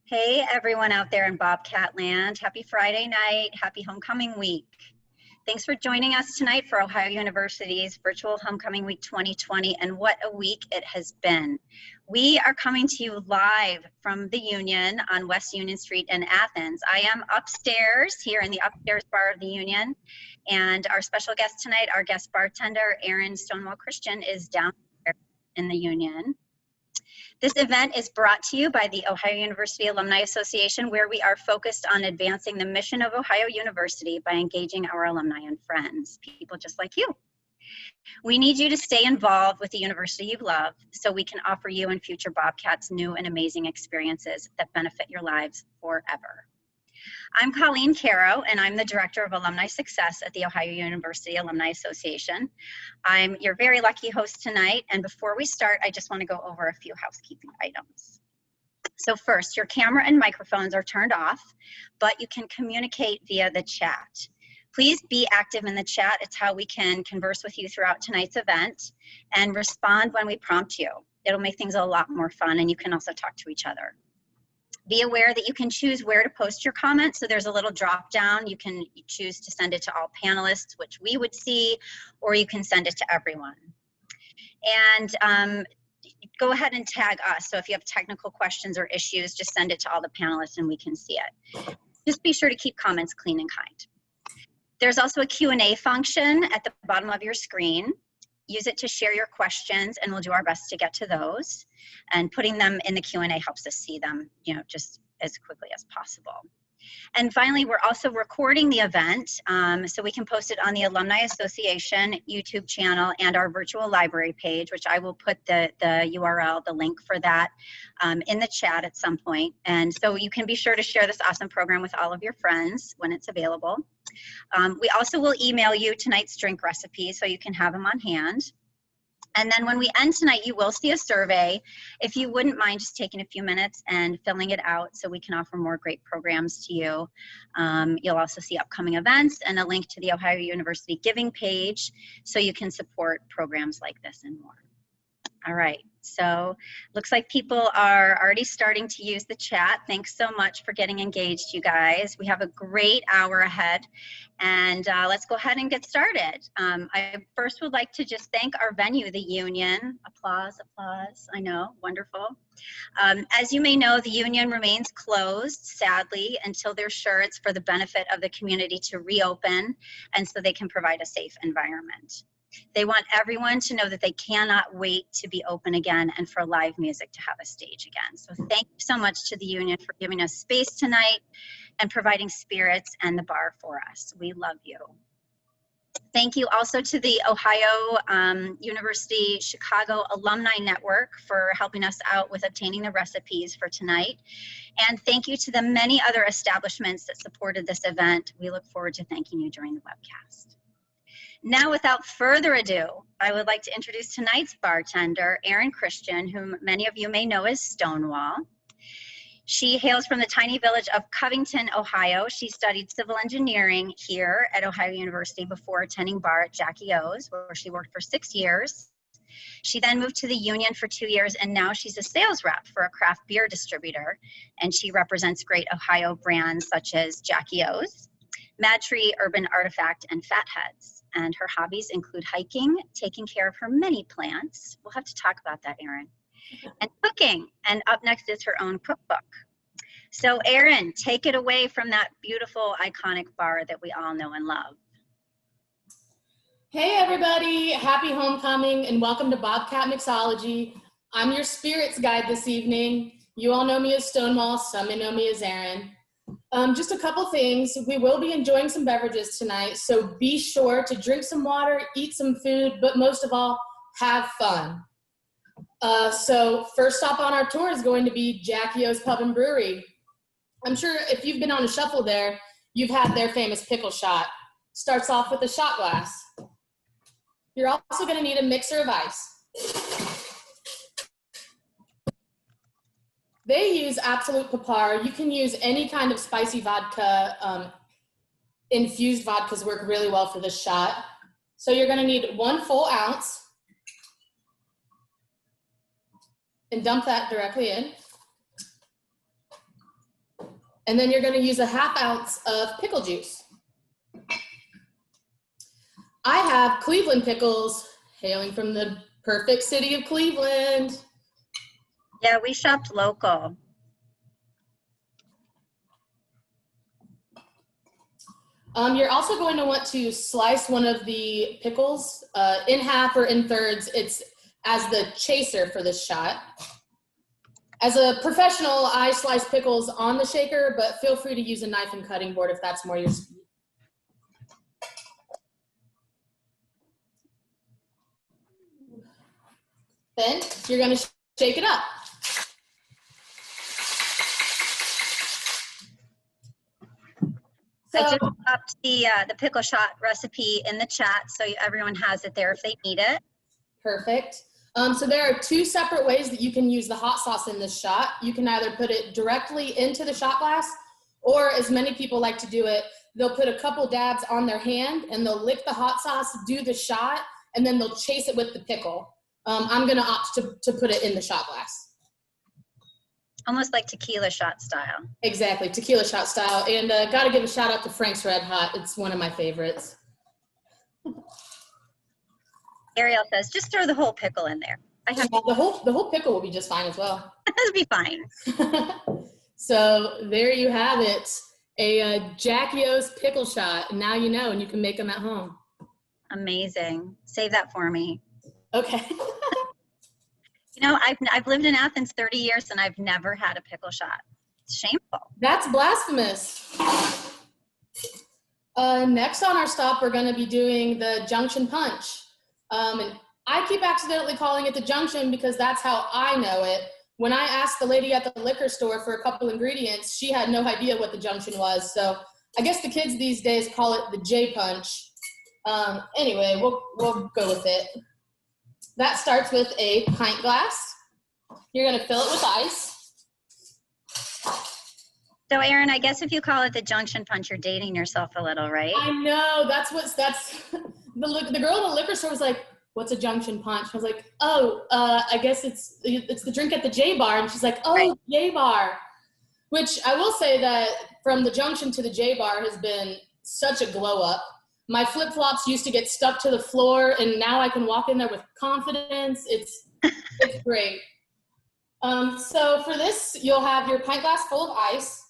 Hey, everyone out there in Bobcat land. Happy Friday night. Happy homecoming week. Thanks for joining us tonight for Ohio University's virtual homecoming week 2020, and what a week it has been. We are coming to you live from the Union on West Union Street in Athens. I am upstairs here in the upstairs bar of the Union, and our special guest tonight, our guest bartender, Erin Stonewall Christian, is down there in the Union. This event is brought to you by the Ohio University Alumni Association, where we are focused on advancing the mission of Ohio University by engaging our alumni and friends, people just like you. We need you to stay involved with the university you love so we can offer you and future Bobcats new and amazing experiences that benefit your lives forever. I'm Colleen Caro, and I'm the Director of Alumni Success at the Ohio University Alumni Association. I'm your very lucky host tonight, and before we start, I just want to go over a few housekeeping items. So first, your camera and microphones are turned off, but you can communicate via the chat. Please be active in the chat. It's how we can converse with you throughout tonight's event and respond when we prompt you. It'll make things a lot more fun, and you can also talk to each other. Be aware that you can choose where to post your comments. So there's a little drop down. You can choose to send it to all panelists, which we would see, or you can send it to everyone. And go ahead and tag us. So if you have technical questions or issues, just send it to all the panelists and we can see it. Just be sure to keep comments clean and kind. There's also a Q&A function at the bottom of your screen. Use it to share your questions, and we'll do our best to get to those. And putting them in the Q&A helps us see them, just as quickly as possible. And finally, we're also recording the event, so we can post it on the Alumni Association YouTube channel and our virtual library page, which I will put the URL, the link for that, in the chat at some point. And so you can be sure to share this awesome program with all of your friends when it's available. We also will email you tonight's drink recipes so you can have them on hand. And then when we end tonight, you will see a survey. If you wouldn't mind just taking a few minutes and filling it out so we can offer more great programs to you. You'll also see upcoming events and a link to the Ohio University Giving page so you can support programs like this and more. All right, so looks like people are already starting to use the chat. Thanks so much for getting engaged, you guys. We have a great hour ahead, and let's go ahead and get started. I first would like to just thank our venue, the Union. Applause, applause, I know, wonderful. As you may know, the Union remains closed, sadly, until they're sure it's for the benefit of the community to reopen and so they can provide a safe environment. They want everyone to know that they cannot wait to be open again and for live music to have a stage again. So thank you so much to the Union for giving us space tonight and providing spirits and the bar for us. We love you. Thank you also to the Ohio University Chicago Alumni Network for helping us out with obtaining the recipes for tonight. And thank you to the many other establishments that supported this event. We look forward to thanking you during the webcast. Now, without further ado, I would like to introduce tonight's bartender, Erin Christian, whom many of you may know as Stonewall. She hails from the tiny village of Covington, Ohio. She studied civil engineering here at Ohio University before attending bar at Jackie O's, where she worked for 6 years. She then moved to the Union for 2 years, and now she's a sales rep for a craft beer distributor, and she represents great Ohio brands such as Jackie O's, Mad Tree, Urban Artifact, and Fatheads. And her hobbies include hiking, taking care of her many plants. We'll have to talk about that, Erin. And cooking. And up next is her own cookbook. So Erin, take it away from that beautiful, iconic bar that we all know and love. Hey everybody, happy homecoming and welcome to Bobcat Mixology. I'm your spirits guide this evening. You all know me as Stonewall, some may know me as Erin. Just a couple things. We will be enjoying some beverages tonight, so be sure to drink some water, eat some food, but most of all, have fun. So first stop on our tour is going to be Jackie O's Pub and Brewery. I'm sure if you've been on a shuffle there, you've had their famous pickle shot. Starts off with a shot glass. You're also going to need a mixer of ice. They use Absolute Papar. You can use any kind of spicy vodka. Infused vodkas work really well for this shot. So you're going to need 1 full ounce. And dump that directly in. And then you're gonna use a 1/2 ounce of pickle juice. I have Cleveland pickles, hailing from the perfect city of Cleveland. Yeah, we shopped local. You're also going to want to slice one of the pickles in half or in thirds. It's as the chaser for this shot. As a professional, I slice pickles on the shaker, but feel free to use a knife and cutting board if that's more your speed. Then you're going to shake it up. I just popped the pickle shot recipe in the chat, so everyone has it there if they need it. Perfect. So there are 2 separate ways that you can use the hot sauce in this shot. You can either put it directly into the shot glass, or as many people like to do it, they'll put a couple dabs on their hand and they'll lick the hot sauce, do the shot, and then they'll chase it with the pickle. I'm gonna opt to put it in the shot glass. Almost like tequila shot style. Exactly, tequila shot style. And gotta give a shout out to Frank's Red Hot. It's one of my favorites. Ariel says, just throw the whole pickle in there. The whole pickle will be just fine as well. That'll be fine. So there you have it, a Jackie O's pickle shot. Now you know, and you can make them at home. Amazing. Save that for me. Okay. You know, I've lived in Athens 30 years and I've never had a pickle shot. It's shameful. That's blasphemous. Next on our stop, we're going to be doing the Junction Punch. And I keep accidentally calling it the Junction because that's how I know it. When I asked the lady at the liquor store for a couple ingredients, she had no idea what the Junction was. So I guess the kids these days call it the J Punch. Anyway, we'll go with it. That starts with a pint glass. You're going to fill it with ice. So Erin, I guess if you call it the Junction Punch, you're dating yourself a little, right? I know, that's the girl in the liquor store was like, what's a Junction Punch? I was like, oh, I guess it's the drink at the J Bar. And she's like, oh, right. J Bar. Which I will say that from the Junction to the J Bar has been such a glow up. My flip-flops used to get stuck to the floor, and now I can walk in there with confidence. It's great. So for this, you'll have your pint glass full of ice.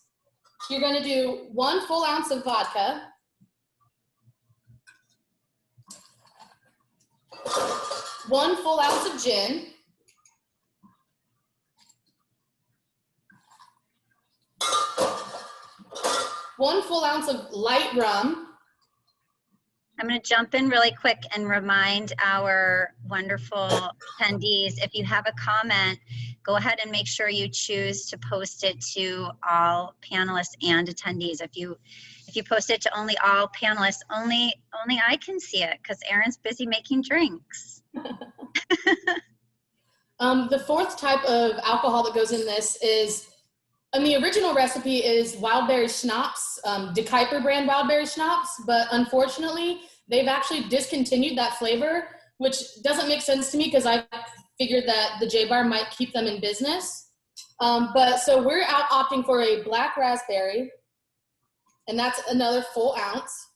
You're going to do 1 full ounce of vodka. 1 full ounce of gin. 1 full ounce of light rum. I'm going to jump in really quick and remind our wonderful attendees, if you have a comment, go ahead and make sure you choose to post it to all panelists and attendees. If you post it to only all panelists, only I can see it because Erin's busy making drinks. The 4th type of alcohol that goes in this is, and the original recipe is wild berry schnapps, De Kuyper brand wild berry schnapps, but unfortunately, they've actually discontinued that flavor, which doesn't make sense to me because I figured that the J Bar might keep them in business. But so we're out opting for a black raspberry, and that's another full ounce.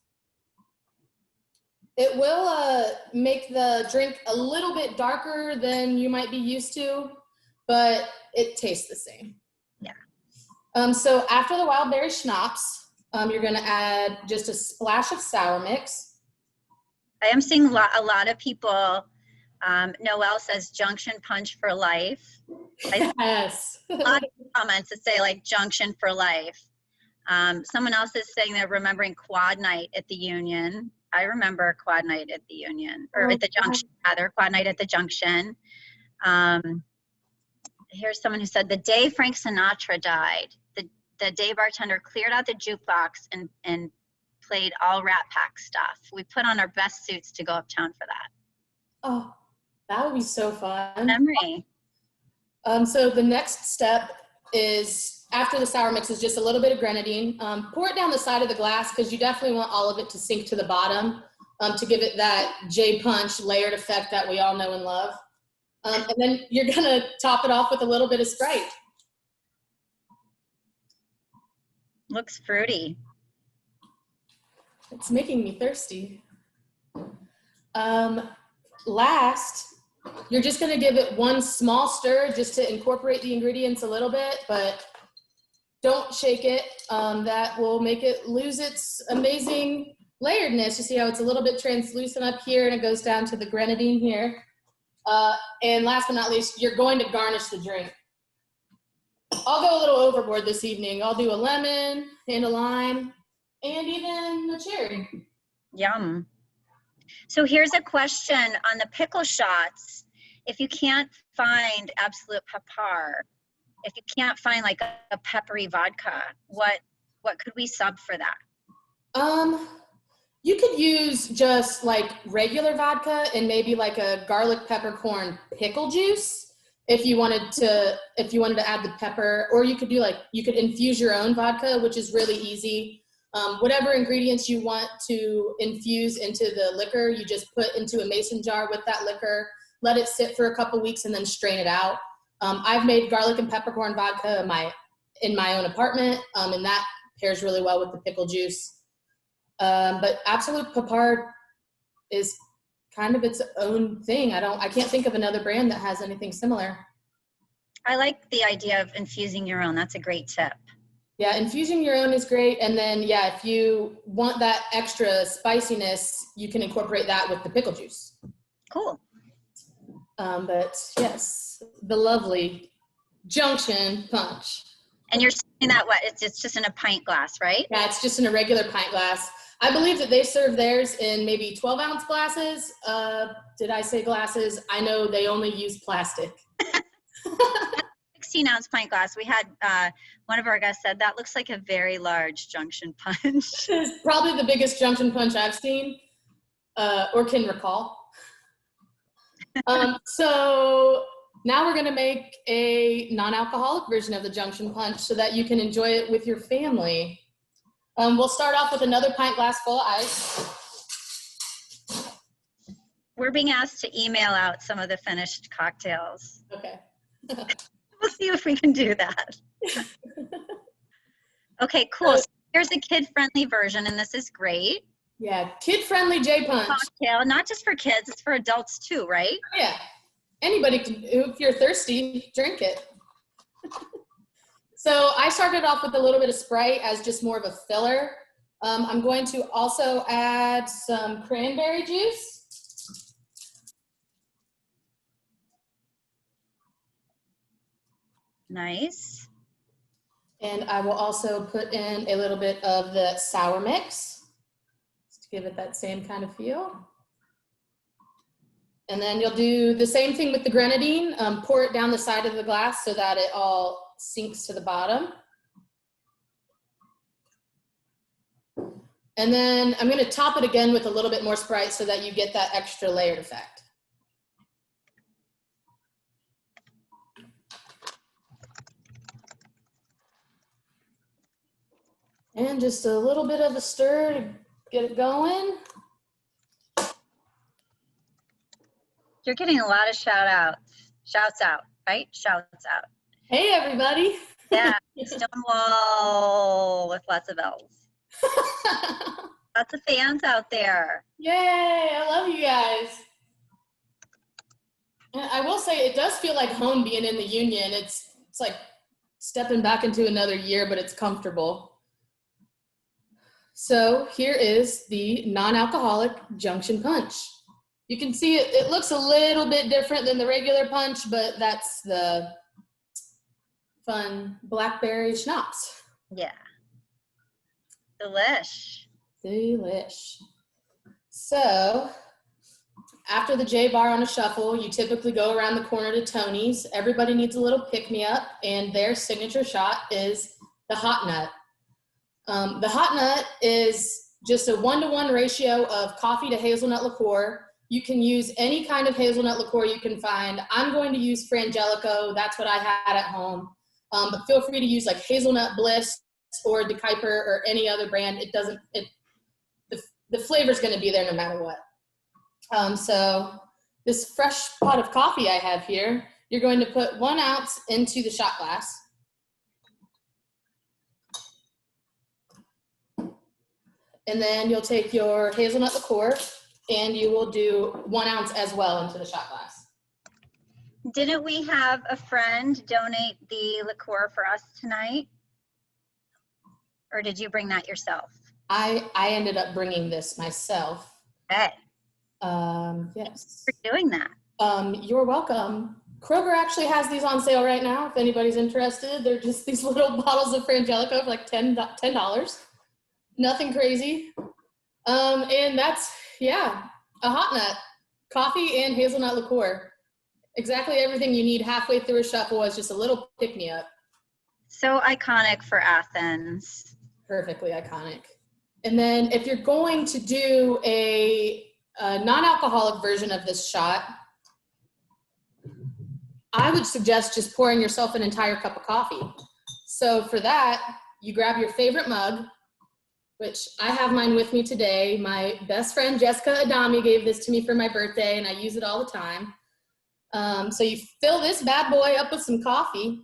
It will make the drink a little bit darker than you might be used to, but it tastes the same. Yeah. So after the wild berry schnapps, you're going to add just a splash of sour mix. I am seeing a lot of people. Noelle says Junction Punch for life. Yes. A lot of comments that say like Junction for life. Someone else is saying they're remembering Quad Night at the Union. I remember Quad Night at the Union, or at the Junction, rather, Quad Night at the Junction. Here's someone who said, the day Frank Sinatra died, the day bartender cleared out the jukebox and played all Rat Pack stuff. We put on our best suits to go uptown for that. Oh, that would be so fun. Memory. So the next step is, after the sour mix, is just a little bit of grenadine. Pour it down the side of the glass because you definitely want all of it to sink to the bottom to give it that J Punch layered effect that we all know and love. And then you're gonna top it off with a little bit of Sprite. Looks fruity. It's making me thirsty. Last, you're just gonna give it one small stir just to incorporate the ingredients a little bit, but don't shake it. That will make it lose its amazing layeredness. You see how it's a little bit translucent up here and it goes down to the grenadine here. And last but not least, you're going to garnish the drink. I'll go a little overboard this evening. I'll do a lemon and a lime and even a cherry. Yum. So here's a question on the pickle shots. If you can't find absolute pepper, if you can't find like a peppery vodka, what could we sub for that? You could use just like regular vodka and maybe like a garlic peppercorn pickle juice if you wanted to add the pepper, or you could infuse your own vodka, which is really easy. Whatever ingredients you want to infuse into the liquor, you just put into a mason jar with that liquor, let it sit for a couple weeks and then strain it out. I've made garlic and peppercorn vodka in my own apartment, and that pairs really well with the pickle juice. But Absolute Pepper is kind of its own thing. I can't think of another brand that has anything similar. I like the idea of infusing your own. That's a great tip. Yeah, infusing your own is great. And then, yeah, if you want that extra spiciness, you can incorporate that with the pickle juice. Cool. But yes, the lovely Junction Punch. And you're saying that it's just in a pint glass, right? Yeah, it's just in a regular pint glass. I believe that they serve theirs in maybe 12-ounce glasses. Did I say glasses? I know they only use plastic. 16-ounce pint glass. We had one of our guests said that looks like a very large Junction Punch. It's probably the biggest Junction Punch I've seen or can recall. So now we're going to make a non-alcoholic version of the Junction Punch so that you can enjoy it with your family. We'll start off with another pint glass full of ice. We're being asked to email out some of the finished cocktails. Okay. We'll see if we can do that. Okay, cool. So here's a kid-friendly version, and this is great. Yeah, kid-friendly J-Punch. Cocktail, not just for kids, it's for adults too, right? Yeah. Anybody can, if you're thirsty, drink it. So I started off with a little bit of Sprite as just more of a filler. I'm going to also add some cranberry juice. Nice. And I will also put in a little bit of the sour mix just to give it that same kind of feel. And then you'll do the same thing with the grenadine. Pour it down the side of the glass so that it all sinks to the bottom. And then I'm going to top it again with a little bit more Sprite so that you get that extra layered effect. And just a little bit of a stir to get it going. You're getting a lot of shouts out, right? Shouts out. Hey, everybody. Yeah, Stonewall with lots of L's. Lots of fans out there. Yay, I love you guys. And I will say it does feel like home being in the union. It's like stepping back into another year, but it's comfortable. So here is the non-alcoholic Junction Punch. You can see it looks a little bit different than the regular punch, but that's the fun blackberry schnapps. Yeah. Delish. Delish. So after the J bar on a shuffle, you typically go around the corner to Tony's. Everybody needs a little pick-me-up, and their signature shot is the hot nut. The hot nut is just a 1-to-1 ratio of coffee to hazelnut liqueur. You can use any kind of hazelnut liqueur you can find. I'm going to use Frangelico. That's what I had at home. But feel free to use like Hazelnut Bliss or De Kuyper or any other brand. The flavor's going to be there no matter what. So this fresh pot of coffee I have here, you're going to put 1 ounce into the shot glass. And then you'll take your hazelnut liqueur and you will do 1 ounce as well into the shot glass. Didn't we have a friend donate the liqueur for us tonight? Or did you bring that yourself? I ended up bringing this myself. Okay. Yes. For doing that. You're welcome. Kroger actually has these on sale right now. If anybody's interested, they're just these little bottles of Frangelico for like $10. Nothing crazy. And that's, yeah, a hot nut, coffee and hazelnut liqueur. Exactly everything you need halfway through a shuffle is just a little pick-me-up. So iconic for Athens. Perfectly iconic. And then if you're going to do a non-alcoholic version of this shot, I would suggest just pouring yourself an entire cup of coffee. So for that, you grab your favorite mug, which I have mine with me today. My best friend, Jessica Adami, gave this to me for my birthday, and I use it all the time. So you fill this bad boy up with some coffee.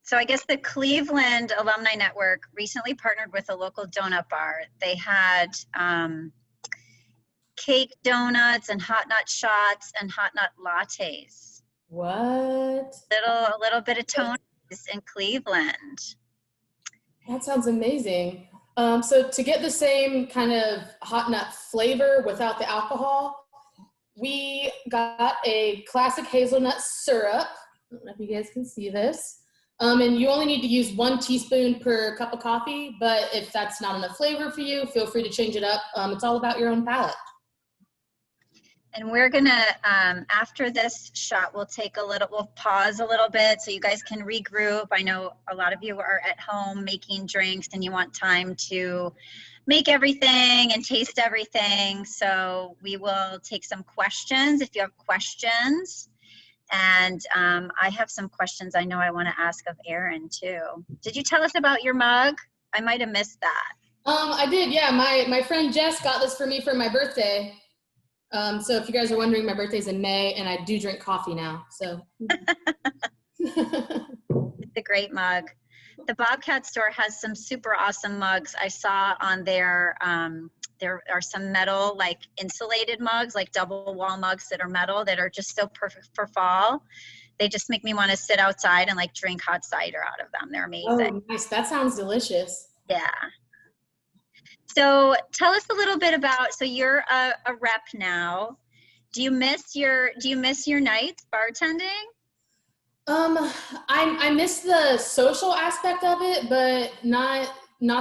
So I guess the Cleveland Alumni Network recently partnered with a local donut bar. They had cake donuts and hot nut shots and hot nut lattes. What? A little bit of Tony's in Cleveland. That sounds amazing. So to get the same kind of hot nut flavor without the alcohol, we got a classic hazelnut syrup. I don't know if you guys can see this. And you only need to use 1 teaspoon per cup of coffee, but if that's not enough flavor for you, feel free to change it up. It's all about your own palate. And we're gonna, after this shot, we'll pause a little bit so you guys can regroup. I know a lot of you are at home making drinks and you want time to make everything and taste everything. So we will take some questions if you have questions. And I have some questions I know I want to ask of Erin too. Did you tell us about your mug? I might have missed that. I did, yeah. My friend Jess got this for me for my birthday. So if you guys are wondering, my birthday's in May and I do drink coffee now, so. It's a great mug. The Bobcat store has some super awesome mugs. I saw on there are some metal, like insulated mugs, like double wall mugs that are metal that are just so perfect for fall. They just make me want to sit outside and like drink hot cider out of them. They're amazing. Oh, nice. That sounds delicious. Yeah. So tell us a little bit about, so you're a rep now. Do you miss your nights bartending? I miss the social aspect of it, but not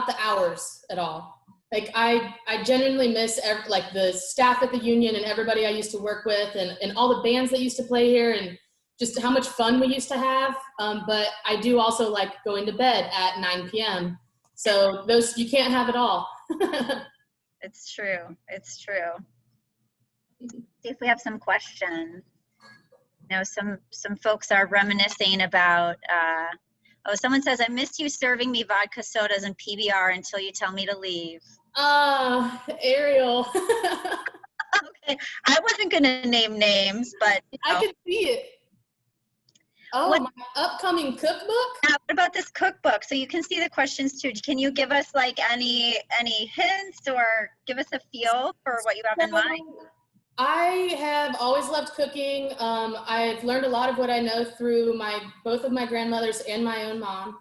the hours at all. Like I genuinely miss like the staff at the union and everybody I used to work with and all the bands that used to play here and just how much fun we used to have. But I do also like going to bed at 9 p.m. So those, you can't have it all. It's true. It's true. See if we have some questions. You know, some folks are reminiscing about, someone says, I missed you serving me vodka sodas and PBR until you tell me to leave. Ariel. Okay, I wasn't going to name names, but you know. I could see it. Oh, my upcoming cookbook? What about this cookbook? So you can see the questions too. Can you give us like any hints or give us a feel for what you have in mind? I have always loved cooking. I've learned a lot of what I know through both of my grandmothers and my own mom.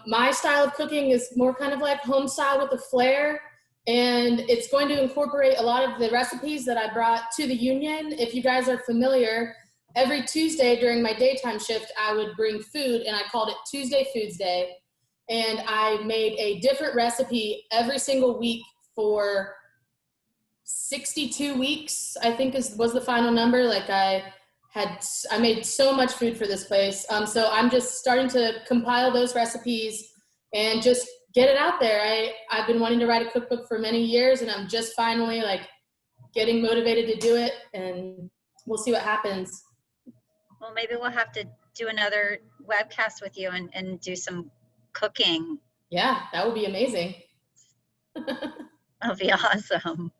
My style of cooking is more kind of like home style with a flair, and it's going to incorporate a lot of the recipes that I brought to the union. If you guys are familiar, every Tuesday during my daytime shift, I would bring food, and I called it Tuesday Foods Day. And I made a different recipe every single week for 62 weeks, I think was the final number. Like I made so much food for this place. So I'm just starting to compile those recipes and just get it out there. I've been wanting to write a cookbook for many years, and I'm just finally like getting motivated to do it, and we'll see what happens. Well, maybe we'll have to do another webcast with you and do some cooking. Yeah, that would be amazing. That'll be awesome.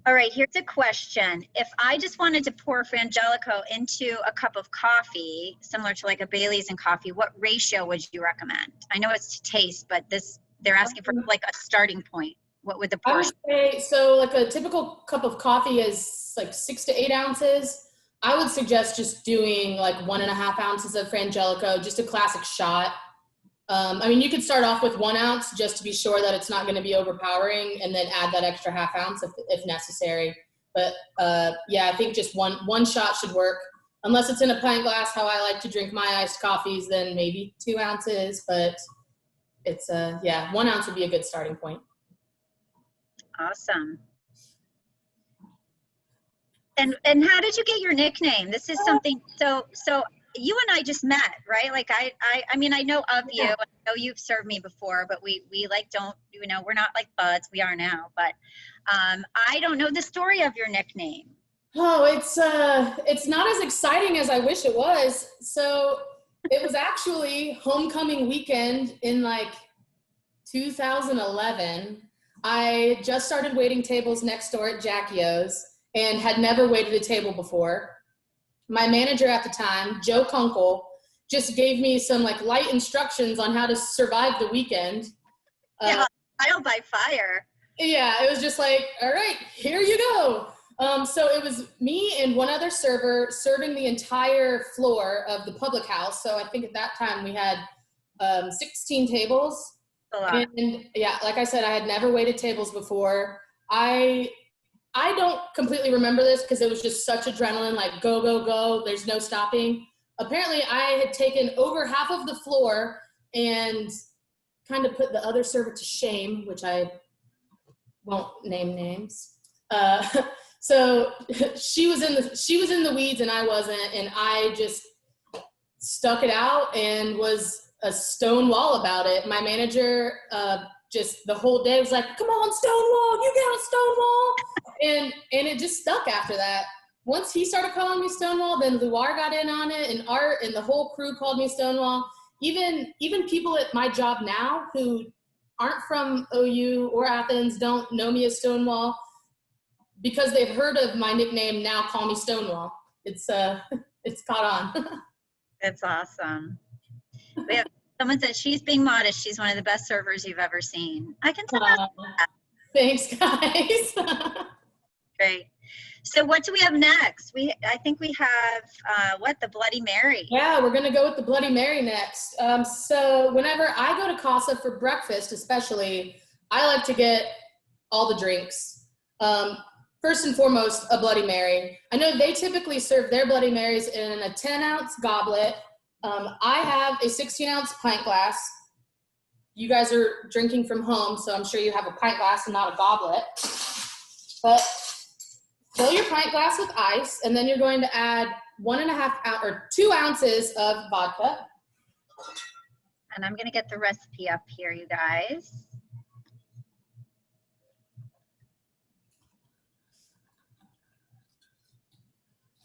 All right, here's a question. If I just wanted to pour Frangelico into a cup of coffee, similar to like a Bailey's and coffee, what ratio would you recommend? I know it's to taste, but they're asking for like a starting point. What would the I portion? would say, so like a typical cup of coffee is like 6 to 8 ounces. I would suggest just doing like 1.5 ounces of Frangelico, just a classic shot. I mean, you could start off with 1 ounce just to be sure that it's not going to be overpowering, and then add that extra ½ ounce if necessary. But yeah, I think just one shot should work. Unless it's in a pint glass, how I like to drink my iced coffees, then maybe 2 ounces. But it's yeah, 1 ounce would be a good starting point. Awesome. And how did you get your nickname? This is something, so you and I just met, right? Like I mean, I know of you, I know you've served me before, but we like don't, you know, we're not like buds, we are now, but I don't know the story of your nickname. Oh, it's not as exciting as I wish it was. So it was actually homecoming weekend in like 2011. I just started waiting tables next door at Jackie O's and had never waited a table before. My manager at the time, Joe Kunkel, just gave me some like light instructions on how to survive the weekend. Yeah, trial by fire. Yeah, it was just like, all right, here you go. So it was me and one other server serving the entire floor of the public house. So I think at that time we had 16 tables. A lot. And yeah, like I said, I had never waited tables before. I don't completely remember this because it was just such adrenaline, like go, go, go, there's no stopping. Apparently I had taken over half of the floor and kind of put the other server to shame, which I won't name names. So she was in the weeds and I wasn't, and I just stuck it out and was a Stonewall about it. My manager just the whole day was like, come on, Stonewall, you got a Stonewall. And it just stuck after that. Once he started calling me Stonewall, then Luar got in on it, and Art and the whole crew called me Stonewall. Even people at my job now who aren't from OU or Athens don't know me as Stonewall, because they've heard of my nickname now call me Stonewall. It's caught on. That's awesome. We have someone said she's being modest. She's one of the best servers you've ever seen. I can tell that. Thanks, guys. Great. So what do we have next? I think we have the Bloody Mary. Yeah, we're gonna go with the Bloody Mary next. So whenever I go to Casa for breakfast, especially, I like to get all the drinks. First and foremost, a Bloody Mary. I know they typically serve their Bloody Marys in a 10-ounce goblet. I have a 16-ounce pint glass. You guys are drinking from home, so I'm sure you have a pint glass and not a goblet. But fill your pint glass with ice, and then you're going to add 2 ounces of vodka. And I'm going to get the recipe up here, you guys.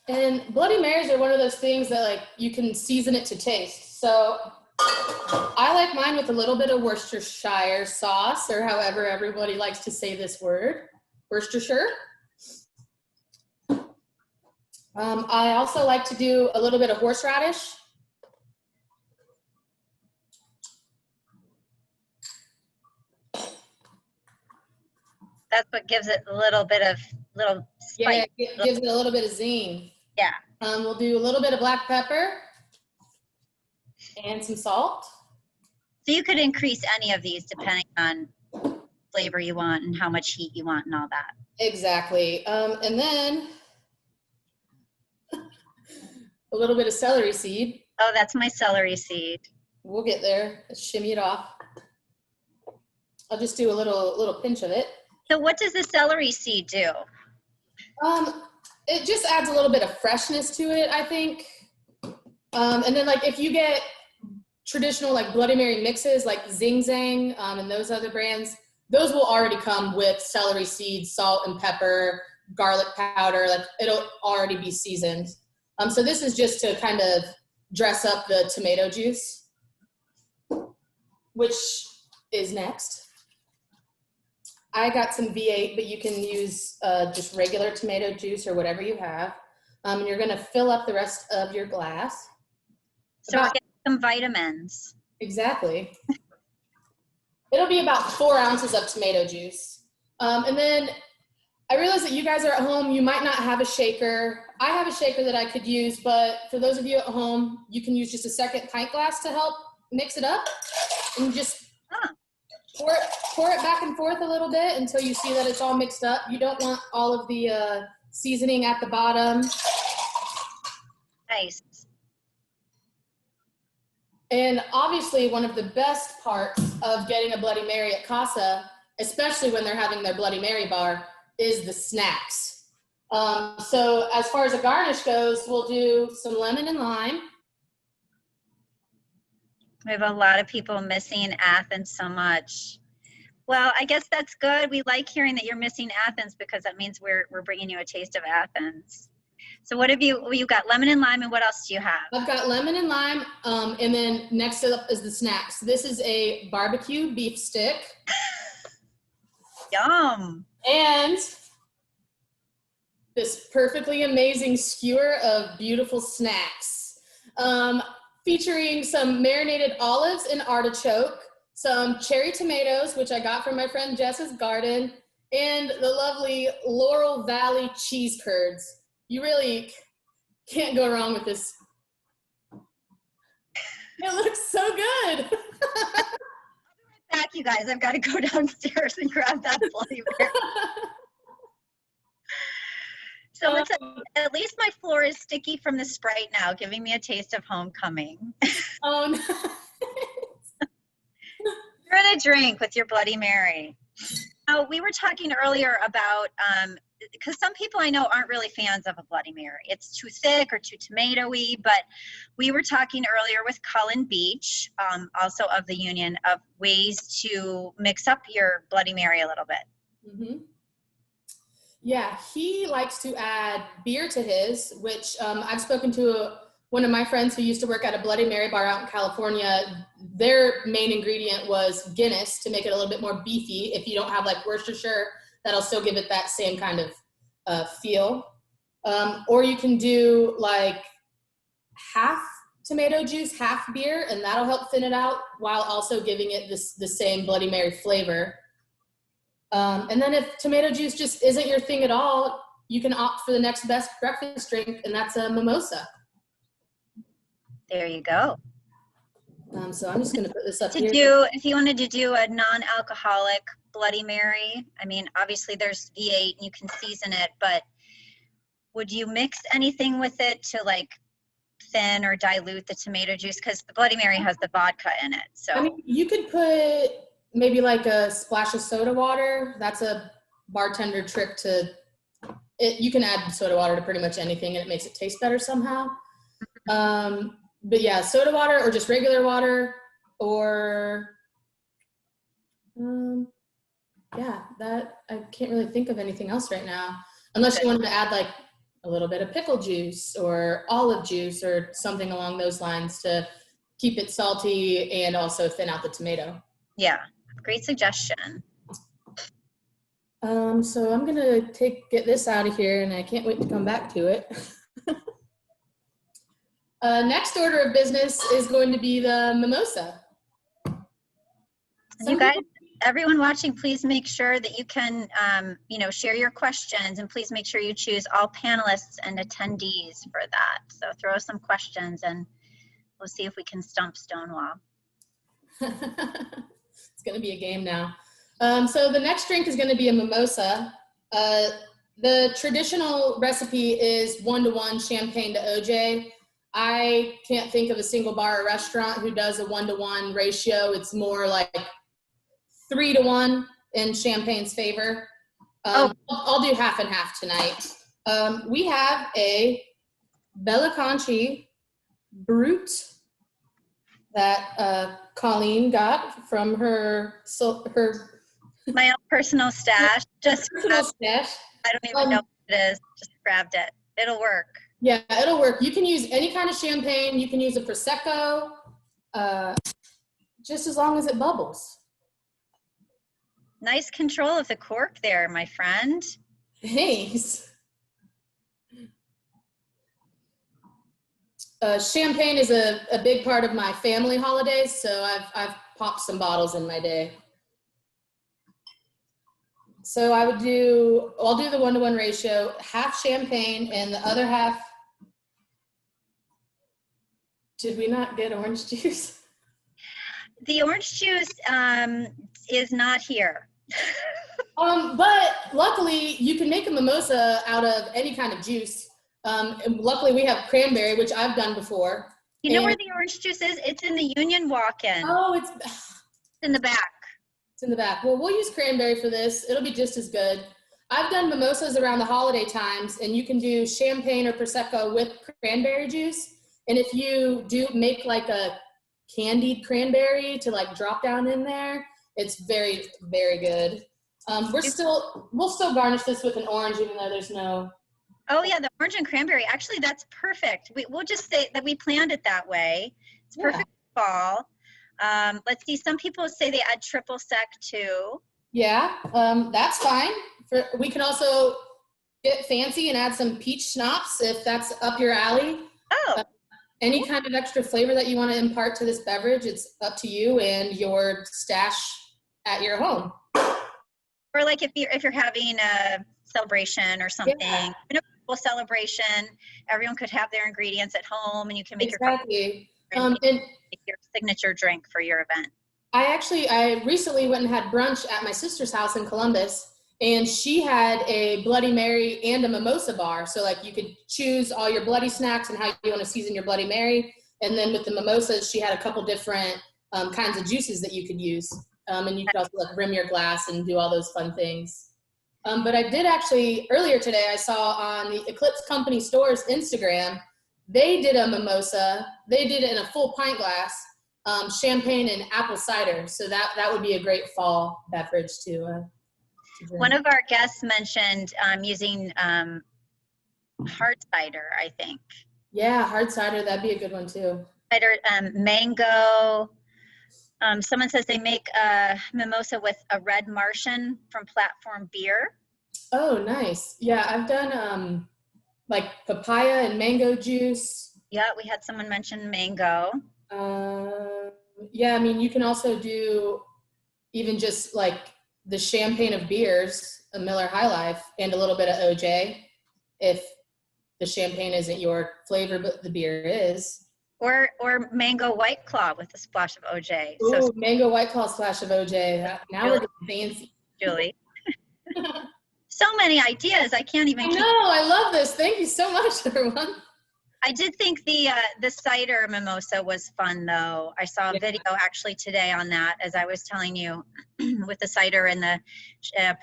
And Bloody Marys are one of those things that like you can season it to taste. So I like mine with a little bit of Worcestershire sauce, or however everybody likes to say this word, Worcestershire. I also like to do a little bit of horseradish. That's what gives it a little bit of spice. Yeah, it gives it a little bit of zing. Yeah. We'll do a little bit of black pepper and some salt. So you could increase any of these depending on flavor you want and how much heat you want and all that. Exactly. And then a little bit of celery seed. Oh, that's my celery seed. We'll get there. Let's shimmy it off. I'll just do a little pinch of it. So what does the celery seed do? It just adds a little bit of freshness to it, I think. And then like if you get traditional like Bloody Mary mixes like Zing Zang and those other brands, those will already come with celery seeds, salt and pepper, garlic powder, like it'll already be seasoned. So this is just to kind of dress up the tomato juice, which is next. I got some V8, but you can use just regular tomato juice or whatever you have. And you're gonna fill up the rest of your glass. So we're getting some vitamins. Exactly. It'll be about 4 ounces of tomato juice. And then I realize that you guys are at home, you might not have a shaker. I have a shaker that I could use, but for those of you at home, you can use just a second pint glass to help mix it up. And just pour it back and forth a little bit until you see that it's all mixed up. You don't want all of the seasoning at the bottom. Nice. And obviously one of the best parts of getting a Bloody Mary at Casa, especially when they're having their Bloody Mary bar, is the snacks. So as far as a garnish goes, we'll do some lemon and lime. We have a lot of people missing Athens so much. Well, I guess that's good. We like hearing that you're missing Athens because that means we're bringing you a taste of Athens. So what have you got? Lemon and lime, and what else do you have? I've got lemon and lime, and then next up is the snacks. This is a barbecue beef stick. Yum. And this perfectly amazing skewer of beautiful snacks. Featuring some marinated olives and artichoke, some cherry tomatoes, which I got from my friend Jess's garden, and the lovely Laurel Valley cheese curds. You really can't go wrong with this. It looks so good. I'll be right back, you guys. I've got to go downstairs and grab that Bloody Mary. So at least my floor is sticky from the Sprite now, giving me a taste of homecoming. Oh, no. You're in a drink with your Bloody Mary. Now, we were talking earlier about, because some people I know aren't really fans of a Bloody Mary. It's too thick or too tomatoey, but we were talking earlier with Cullen Beach, also of the Union, of ways to mix up your Bloody Mary a little bit. Mm-hmm. Yeah, he likes to add beer to his, which I've spoken to one of my friends who used to work at a Bloody Mary bar out in California. Their main ingredient was Guinness to make it a little bit more beefy. If you don't have like Worcestershire, that'll still give it that same kind of feel. Or you can do like half tomato juice, half beer, and that'll help thin it out while also giving it the same Bloody Mary flavor. And then if tomato juice just isn't your thing at all, you can opt for the next best breakfast drink, and that's a mimosa. There you go. So I'm just going to put this up here. If you wanted to do a non-alcoholic Bloody Mary, I mean, obviously there's V8 and you can season it, but would you mix anything with it to like thin or dilute the tomato juice? Because the Bloody Mary has the vodka in it. So I mean, you could put maybe like a splash of soda water. That's a bartender trick to it. You can add soda water to pretty much anything and it makes it taste better somehow. But yeah, soda water or just regular water or, yeah, that I can't really think of anything else right now. Unless you wanted to add like a little bit of pickle juice or olive juice or something along those lines to keep it salty and also thin out the tomato. Yeah, great suggestion. So I'm gonna get this out of here and I can't wait to come back to it. Next order of business is going to be the mimosa. You guys, everyone watching, please make sure that you can, share your questions, and please make sure you choose all panelists and attendees for that. So throw some questions and we'll see if we can stump Stonewall. It's going to be a game now. So the next drink is going to be a mimosa. The traditional recipe is 1-to-1 champagne to OJ. I can't think of a single bar or restaurant who does a 1-to-1 ratio. It's more like 3-to-1 in champagne's favor. I'll do half and half tonight. We have a Bellacconci Brut that Colleen got from my own personal stash. I don't even know what it is. Just grabbed it. It'll work. Yeah, it'll work. You can use any kind of champagne. You can use a Prosecco, just as long as it bubbles. Nice control of the cork there, my friend. Thanks. Champagne is a big part of my family holidays, so I've popped some bottles in my day. So I'll do the 1-to-1 ratio, half champagne and the other half. Did we not get orange juice? The orange juice is not here. But luckily you can make a mimosa out of any kind of juice. And luckily we have cranberry, which I've done before. You know where the orange juice is? It's in the Union walk-in. Oh, it's in the back. It's in the back. Well, we'll use cranberry for this. It'll be just as good. I've done mimosas around the holiday times, and you can do champagne or Prosecco with cranberry juice. And if you do make like a candied cranberry to like drop down in there, it's very, very good. We'll still garnish this with an orange, even though there's no. Oh yeah, the orange and cranberry. Actually, that's perfect. We'll just say that we planned it that way. It's perfect for fall. Let's see. Some people say they add triple sec too. Yeah, that's fine. We can also get fancy and add some peach schnapps if that's up your alley. Oh. Any kind of extra flavor that you want to impart to this beverage, it's up to you and your stash at your home. Or like if you're having a celebration or something, a celebration, everyone could have their ingredients at home, and you can make and your signature drink for your event. I recently went and had brunch at my sister's house in Columbus, and she had a Bloody Mary and a mimosa bar. So like you could choose all your bloody snacks and how you want to season your Bloody Mary. And then with the mimosas, she had a couple different kinds of juices that you could use. And you could also like rim your glass and do all those fun things. But I did actually, earlier today, I saw on the Eclipse Company Store's Instagram, they did a mimosa. They did it in a full pint glass, champagne and apple cider. So that would be a great fall beverage to drink. One of our guests mentioned using hard cider, I think. Yeah, hard cider, that'd be a good one too. Cider, mango. Someone says they make a mimosa with a Red Martian from Platform Beer. Oh, nice. Yeah, I've done like papaya and mango juice. Yeah, we had someone mention mango. Yeah, I mean, you can also do even just like the champagne of beers, a Miller High Life, and a little bit of OJ, if the champagne isn't your flavor, but the beer is. Or mango White Claw with a splash of OJ. Oh, mango White Claw splash of OJ. Now we're getting fancy. Julie. So many ideas. I can't even. I love this. Thank you so much, everyone. I did think the cider mimosa was fun, though. I saw a video actually today on that, as I was telling you, with the cider and the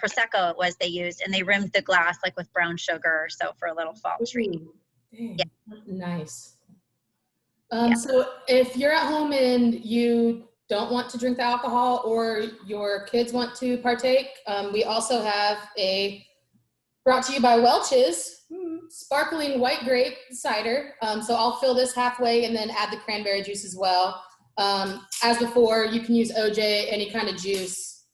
Prosecco it was they used, and they rimmed the glass like with brown sugar or so for a little fall treat. Yeah. Nice. So if you're at home and you don't want to drink the alcohol or your kids want to partake, we also have brought to you by Welch's, sparkling white grape cider. So I'll fill this halfway and then add the cranberry juice as well. As before, you can use OJ, any kind of juice.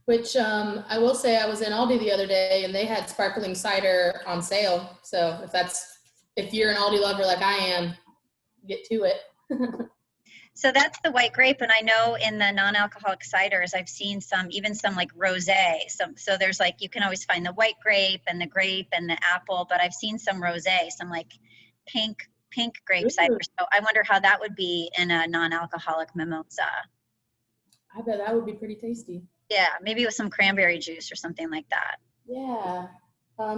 Which I will say, I was in Aldi the other day and they had sparkling cider on sale. So if you're an Aldi lover like I am, get to it. So that's the white grape, and I know in the non-alcoholic ciders, I've seen even some like rosé. So there's like, you can always find the white grape and the apple, but I've seen some rosé, some like pink grape cider. So I wonder how that would be in a non-alcoholic mimosa. I bet that would be pretty tasty. Yeah, maybe with some cranberry juice or something like that. Yeah.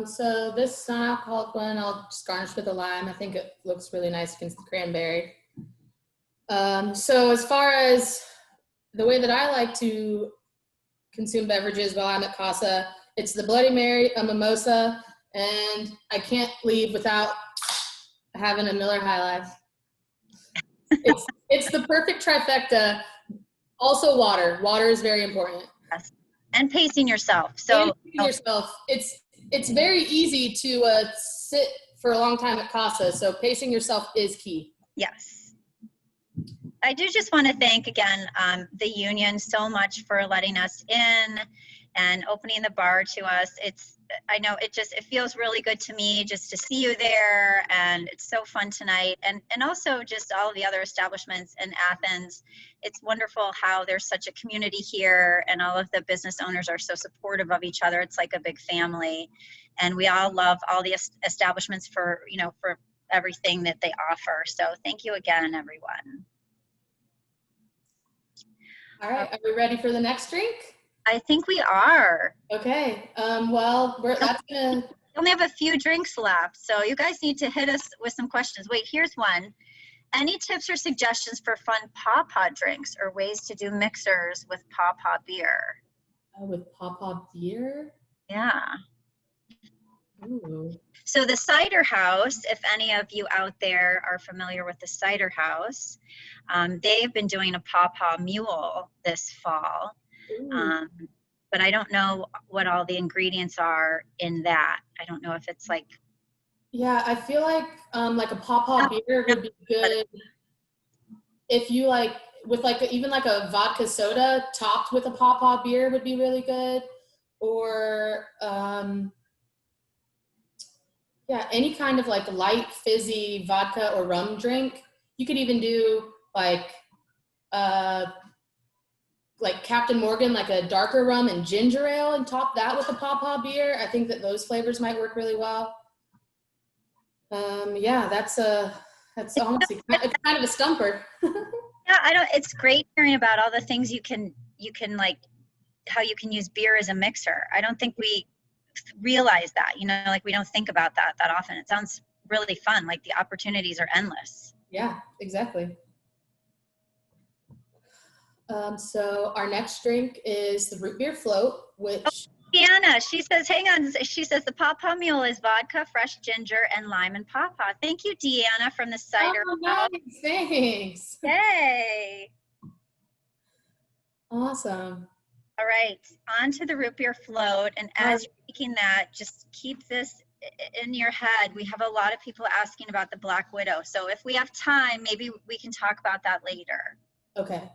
So this non-alcoholic one, I'll just garnish with a lime. I think it looks really nice against the cranberry. So as far as the way that I like to consume beverages while I'm at Casa, it's the Bloody Mary, a mimosa, and I can't leave without having a Miller High Life. It's the perfect trifecta. Also water. Water is very important. Yes. And pacing yourself. It's very easy to sit for a long time at Casa, so pacing yourself is key. Yes. I do just want to thank again the union so much for letting us in and opening the bar to us. I know it feels really good to me just to see you there, and it's so fun tonight. And also just all of the other establishments in Athens. It's wonderful how there's such a community here, and all of the business owners are so supportive of each other. It's like a big family, and we all love all the establishments for everything that they offer. So thank you again, everyone. All right, are we ready for the next drink? I think we are. Okay, well, that's gonna... We only have a few drinks left, so you guys need to hit us with some questions. Wait, here's one. Any tips or suggestions for fun pawpaw drinks or ways to do mixers with pawpaw beer? With pawpaw beer? Yeah. Ooh. So the Cider House, if any of you out there are familiar with the Cider House, they've been doing a pawpaw mule this fall. But I don't know what all the ingredients are in that. I don't know if it's like... Yeah, I feel like a pawpaw beer would be good if you with even a vodka soda topped with a pawpaw beer would be really good. Or yeah, any kind of light fizzy vodka or rum drink. You could even do Captain Morgan, a darker rum and ginger ale, and top that with a pawpaw beer. I think that those flavors might work really well. Yeah, that's honestly, it's kind of a stumper. Yeah, it's great hearing about all the things you can how you can use beer as a mixer. I don't think we realize that, we don't think about that often. It sounds really fun. The opportunities are endless. Yeah, exactly. So our next drink is the root beer float, which... Deanna, she says, hang on. She says the pawpaw mule is vodka, fresh ginger, and lime and pawpaw. Thank you, Deanna, from the Cider. Oh, nice. Thanks. Yay. Awesome. All right, on to the root beer float. And as you're making that, just keep this in your head. We have a lot of people asking about the Black Widow. So if we have time, maybe we can talk about that later. Okay.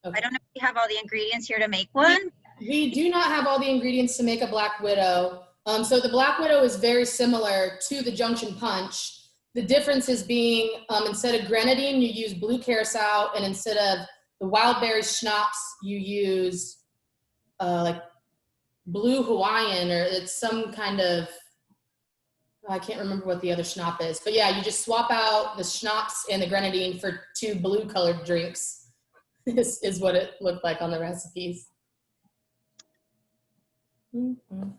I don't know if you have all the ingredients here to make one. We do not have all the ingredients to make a Black Widow. So the Black Widow is very similar to the Junction Punch. The difference is being, instead of grenadine, you use blue curacao, and instead of the wild berry schnapps, you use blue Hawaiian, or it's some kind of, I can't remember what the other schnapp is. But yeah, you just swap out the schnapps and the grenadine for 2 blue colored drinks. This is what it looked like on the recipes. Mm-hmm.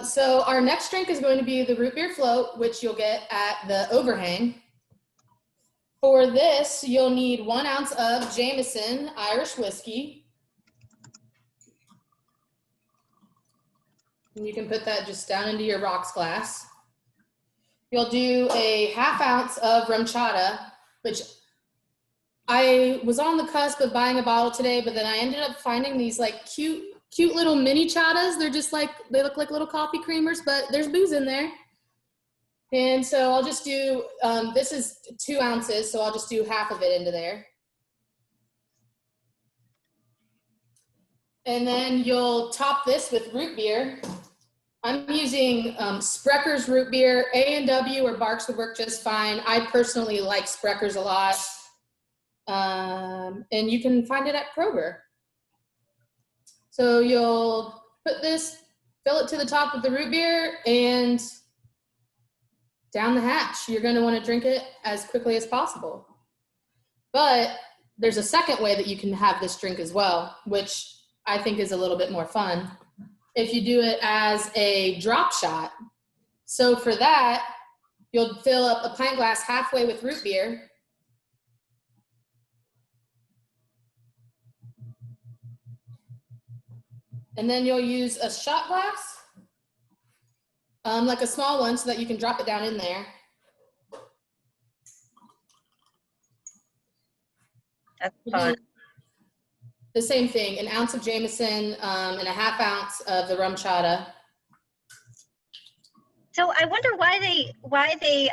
So our next drink is going to be the root beer float, which you'll get at the Overhang. For this, you'll need 1 ounce of Jameson Irish whiskey. And you can put that just down into your rocks glass. You'll do a 1/2 ounce of rum chata, which I was on the cusp of buying a bottle today, but then I ended up finding these cute little mini chatas. They're just they look like little coffee creamers, but there's booze in there. And so I'll just do, this is 2 ounces, so I'll just do 1/2 of it into there. And then you'll top this with root beer. I'm using Sprecker's root beer. A&W or Barks would work just fine. I personally like Sprecker's a lot. And you can find it at Kroger. So you'll put this, fill it to the top with the root beer, and down the hatch. You're going to want to drink it as quickly as possible. But there's a second way that you can have this drink as well, which I think is a little bit more fun, if you do it as a drop shot. So for that, you'll fill up a pint glass halfway with root beer. And then you'll use a shot glass, like a small one, so that you can drop it down in there. That's fun. The same thing, 1 ounce of Jameson and a 1/2 ounce of the rum chata. So I wonder why they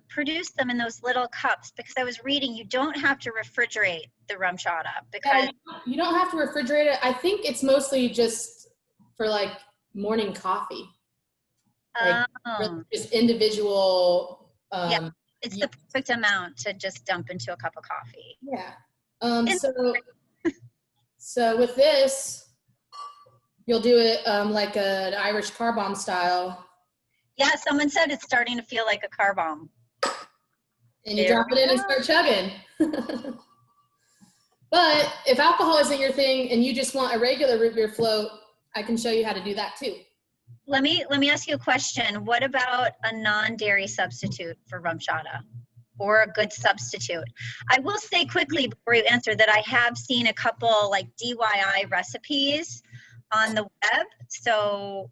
produce them in those little cups, because I was reading you don't have to refrigerate the rum chata because you don't have to refrigerate it. I think it's mostly just for like morning coffee. Like just individual. Yeah, it's the perfect amount to just dump into a cup of coffee. Yeah. So with this, you'll do it like an Irish car bomb style. Yeah, someone said it's starting to feel like a car bomb. And you drop it in and start chugging. But if alcohol isn't your thing and you just want a regular root beer float, I can show you how to do that too. Let me ask you a question. What about a non-dairy substitute for rum chata, or a good substitute? I will say quickly before you answer that I have seen a couple like DIY recipes on the web, so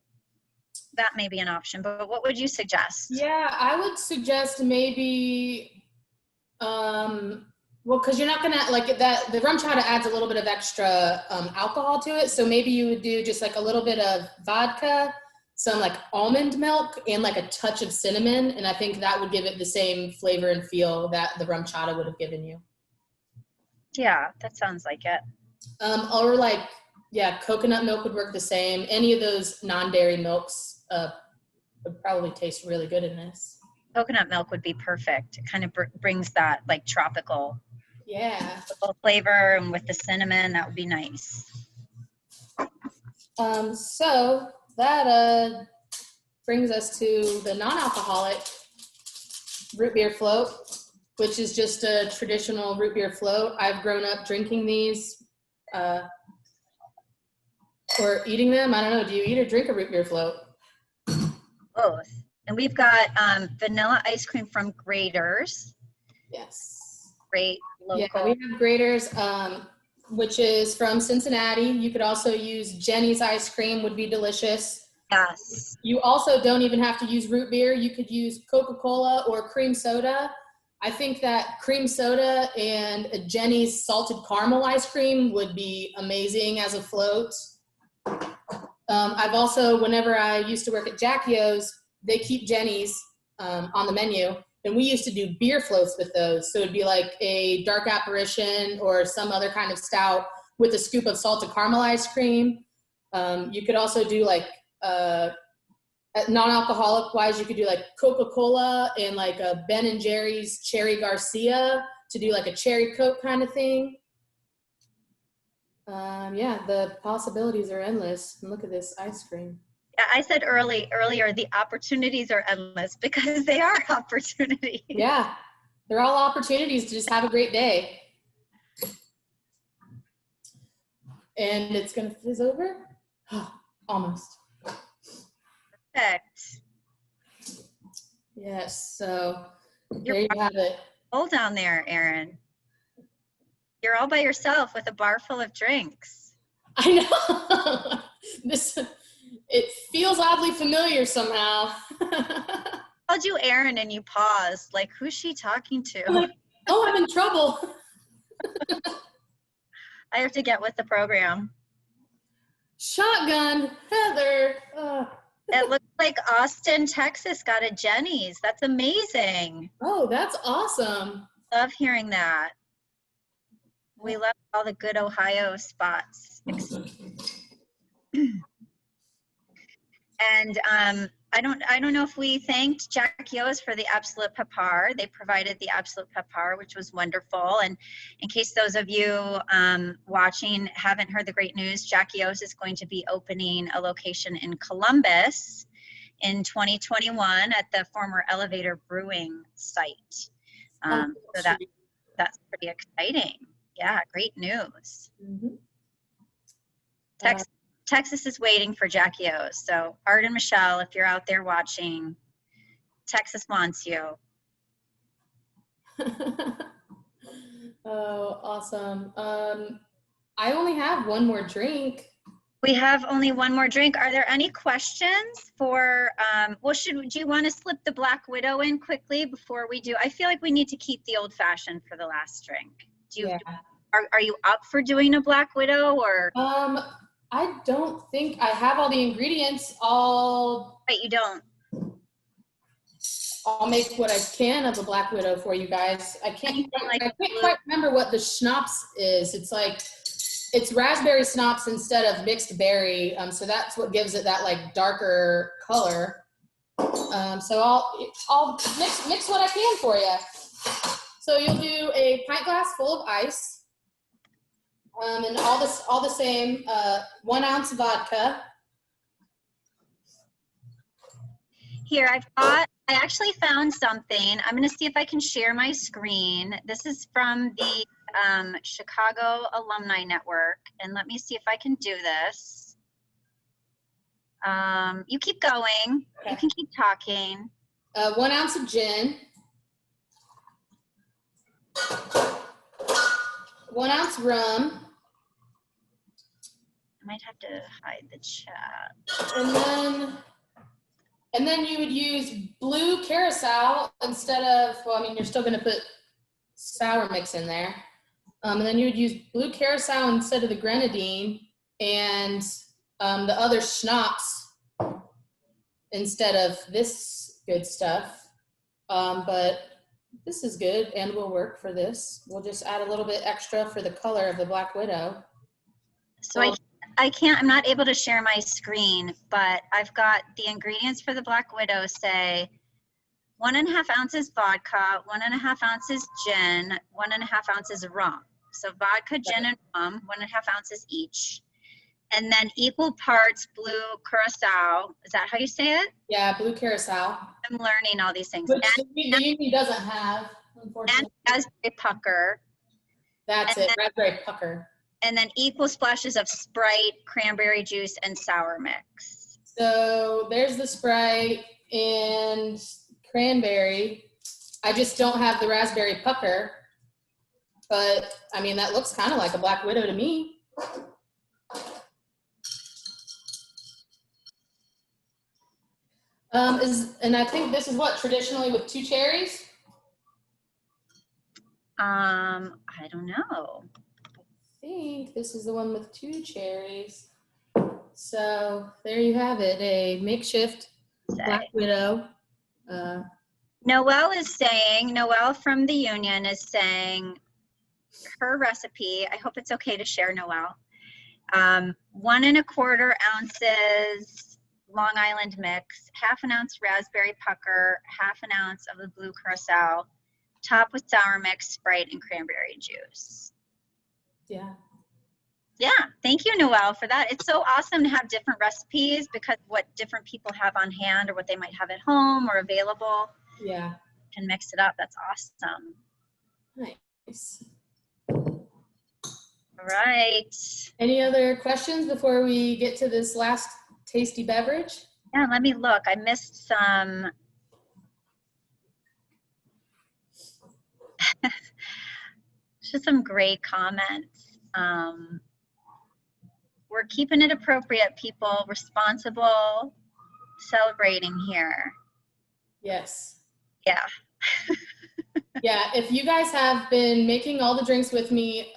that may be an option. But what would you suggest? Yeah, I would suggest maybe, well, because you're not gonna like that. The rum chata adds a little bit of extra alcohol to it, so maybe you would do just like a little bit of vodka, some like almond milk, and like a touch of cinnamon, and I think that would give it the same flavor and feel that the rum chata would have given you. Yeah, that sounds like it. Or like, yeah, coconut milk would work the same. Any of those non-dairy milks would probably taste really good in this. Coconut milk would be perfect. It kind of brings that like tropical flavor, and with the cinnamon, that would be nice. So that brings us to the non-alcoholic root beer float, which is just a traditional root beer float. I've grown up drinking these or eating them. I don't know. Do you eat or drink a root beer float? Both. And we've got vanilla ice cream from Graders. Yes. Great local. Yeah, we have Graders, which is from Cincinnati. You could also use Jenny's ice cream, would be delicious. Yes. You also don't even have to use root beer. You could use Coca-Cola or cream soda. I think that cream soda and a Jenny's salted caramel ice cream would be amazing as a float. I've also, whenever I used to work at Jackie O's, they keep Jenny's on the menu, and we used to do beer floats with those. So it'd be like a dark apparition or some other kind of stout with a scoop of salted caramel ice cream. You could also do like non-alcoholic wise, you could do like Coca-Cola and like a Ben & Jerry's Cherry Garcia to do like a cherry Coke kind of thing. Yeah, the possibilities are endless. And look at this ice cream. Yeah, I said earlier, the opportunities are endless, because they are opportunities. Yeah, they're all opportunities to just have a great day. And it's gonna fizz over? Almost. Perfect. Yes, so there you have it. Hold down there, Erin. You're all by yourself with a bar full of drinks. I know. It feels oddly familiar somehow. I called you Erin and you paused. Like, who's she talking to? Like, oh, I'm in trouble. I have to get with the program. Shotgun, Heather. It looks like Austin, Texas got a Jenny's. That's amazing. Oh, that's awesome. Love hearing that. We love all the good Ohio spots. And I don't know if we thanked Jackie O's for the Absolute Pepper. They provided the Absolute Pepper, which was wonderful. And in case those of you watching haven't heard the great news, Jackie O's is going to be opening a location in Columbus in 2021 at the former Elevator Brewing site. So that's pretty exciting. Yeah, great news. Mm-hmm. Texas is waiting for Jackie O's. So Art and Michelle, if you're out there watching, Texas wants you. Oh, awesome. I only have one more drink. We have only one more drink. Are there any questions for, do you want to slip the Black Widow in quickly before we do? I feel like we need to keep the old fashioned for the last drink. Are you up for doing a Black Widow, or? I don't think I have all the ingredients all. Right, you don't. I'll make what I can of a Black Widow for you guys. I can't quite remember what the schnapps is. It's raspberry schnapps instead of mixed berry. So that's what gives it that like darker color. So I'll mix what I can for you. So you'll do a pint glass full of ice, and all the same, 1 ounce vodka. Here, I actually found something. I'm going to see if I can share my screen. This is from the Chicago Alumni Network, and let me see if I can do this. You keep going. Okay. You can keep talking. 1 ounce of gin. 1 ounce rum. I might have to hide the chat. And then you would use blue curacao instead of, well, I mean, you're still going to put sour mix in there. And then you would use blue curacao instead of the grenadine, and the other schnapps instead of this good stuff. But this is good and will work for this. We'll just add a little bit extra for the color of the Black Widow. So I'm not able to share my screen, but I've got the ingredients for the Black Widow say 1.5 ounces vodka, 1.5 ounces gin, 1.5 ounces rum. So vodka, gin, and rum, 1.5 ounces each. And then equal parts blue curacao. Is that how you say it? Yeah, blue curacao. I'm learning all these things. Which the Union doesn't have, unfortunately. And raspberry pucker. That's it, raspberry pucker. And then equal splashes of Sprite, cranberry juice, and sour mix. So there's the Sprite and cranberry. I just don't have the raspberry pucker. But, I mean, that looks kind of like a Black Widow to me. And I think this is what, traditionally with 2 cherries? I don't know. I think this is the one with 2 cherries. So there you have it, a makeshift Black Widow. Noelle from the Union is saying her recipe, I hope it's okay to share, Noelle. 1 1/4 ounces Long Island mix, 1/2 ounce raspberry pucker, 1/2 ounce of the blue curacao, top with sour mix, Sprite, and cranberry juice. Yeah, thank you, Noelle, for that. It's so awesome to have different recipes because what different people have on hand or what they might have at home or available. Yeah. Can mix it up. That's awesome. Nice. All right. Any other questions before we get to this last tasty beverage? Yeah, let me look. I missed some. Just some great comments. We're keeping it appropriate, people. Responsible, celebrating here. Yes. Yeah. Yeah, if you guys have been making all the drinks with me,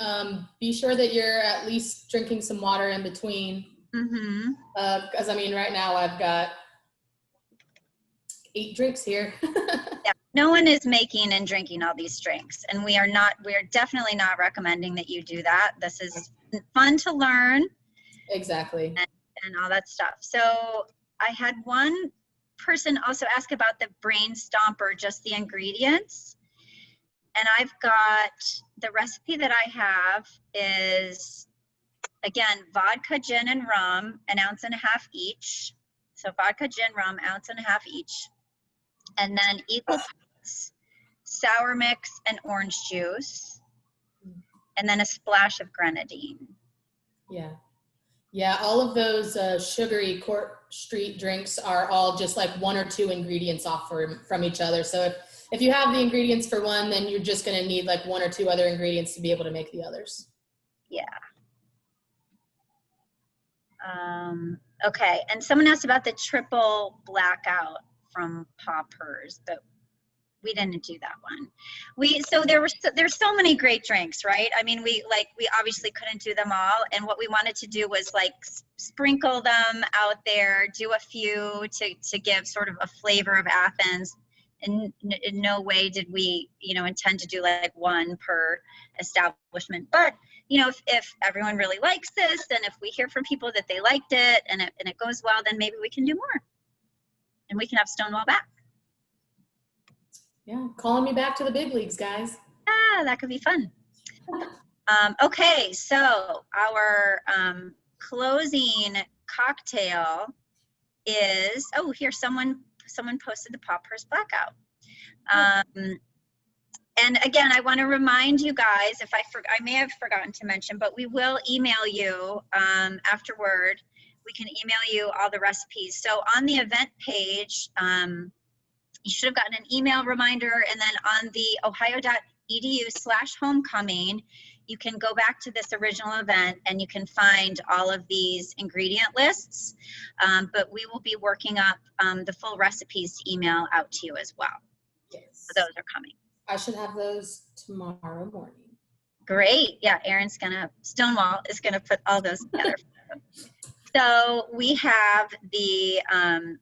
be sure that you're at least drinking some water in between. Mm-hmm. Because I mean, right now I've got 8 drinks here. Yeah, no one is making and drinking all these drinks, and we are definitely not recommending that you do that. This is fun to learn. Exactly. And all that stuff. So I had one person also ask about the brain stomper, just the ingredients. And I've got the recipe that I have is, again, vodka, gin, and rum, 1.5 ounces each. So vodka, gin, rum, 1.5 ounces each. And then equal parts sour mix and orange juice. And then a splash of grenadine. Yeah. Yeah, all of those sugary Court Street drinks are all just like 1 or 2 ingredients off from each other. So if you have the ingredients for one, then you're just going to need like 1 or 2 other ingredients to be able to make the others. Yeah. Okay, and someone asked about the triple blackout from Poppers, but we didn't do that one. So there's so many great drinks, right? I mean, we obviously couldn't do them all, and what we wanted to do was like sprinkle them out there, do a few to give sort of a flavor of Athens, in no way did we, intend to do like one per establishment. But, if everyone really likes this, and if we hear from people that they liked it and it goes well, then maybe we can do more. And we can have Stonewall back. Yeah, calling me back to the big leagues, guys. Ah, that could be fun. Okay, so our closing cocktail is, here, someone posted the Poppers Blackout. And again, I want to remind you guys, I may have forgotten to mention, but we will email you afterward. We can email you all the recipes. So on the event page, you should have gotten an email reminder, and then on the ohio.edu/homecoming, you can go back to this original event and you can find all of these ingredient lists, but we will be working up the full recipes to email out to you as well. Yes. So those are coming. I should have those tomorrow morning. Great. Yeah, Stonewall is gonna put all those together. So we have the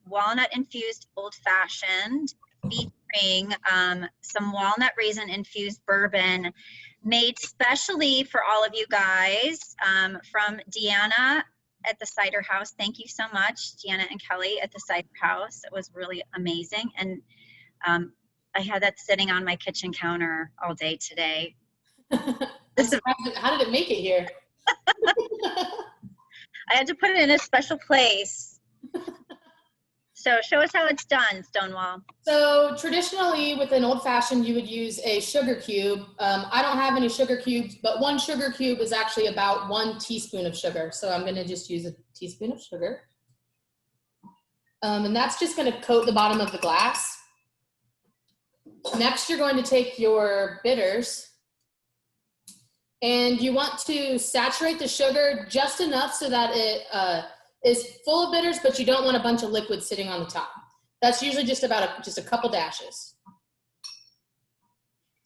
walnut infused old fashioned featuring some walnut raisin infused bourbon made specially for all of you guys from Deanna at the Cider House. Thank you so much, Deanna and Kelly at the Cider House. It was really amazing. And I had that sitting on my kitchen counter all day today. How did it make it here? I had to put it in a special place. So show us how it's done, Stonewall. So traditionally with an old fashioned, you would use a sugar cube. I don't have any sugar cubes, but one sugar cube is actually about 1 teaspoon of sugar. So I'm gonna just use a teaspoon of sugar. And that's just gonna coat the bottom of the glass. Next, you're going to take your bitters, and you want to saturate the sugar just enough so that it is full of bitters, but you don't want a bunch of liquid sitting on the top. That's usually just about just a couple dashes.